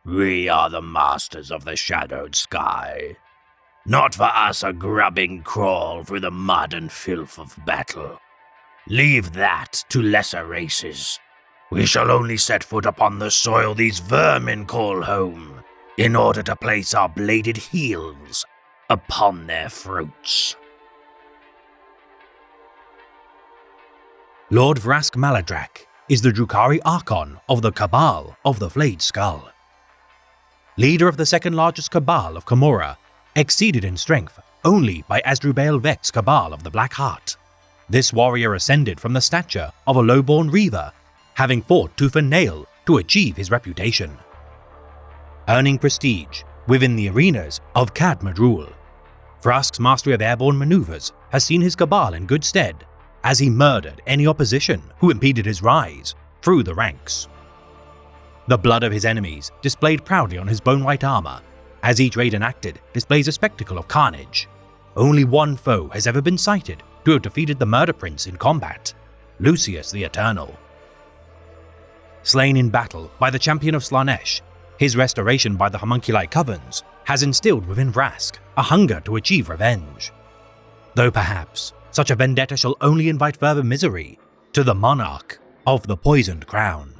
We are the masters of the shadowed sky. Not for us a grubbing crawl through the mud and filth of battle. Leave that to lesser races. We shall only set foot upon the soil these vermin call home, in order to place our bladed heels upon their throats. Lord Vrask Maladrak is the Drukhari Archon of the Cabal of the Flayed Skull. Leader of the second largest Cabal of Camorra, exceeded in strength only by Asdrubal Vex Cabal of the Black Heart. This warrior ascended from the stature of a lowborn reaver, having fought tooth and nail to achieve his reputation. Earning prestige within the arenas of Khad Madrul, Vrask's mastery of airborne maneuvers has seen his Cabal in good stead, as he murdered any opposition who impeded his rise through the ranks. The blood of his enemies displayed proudly on his bone-white armor, as each raid enacted displays a spectacle of carnage. Only one foe has ever been cited to have defeated the Murder Prince in combat, Lucius the Eternal. Slain in battle by the champion of Slaanesh, his restoration by the homunculi Covens has instilled within Vrask a hunger to achieve revenge. Though perhaps such a vendetta shall only invite further misery to the monarch of the Poisoned Crown.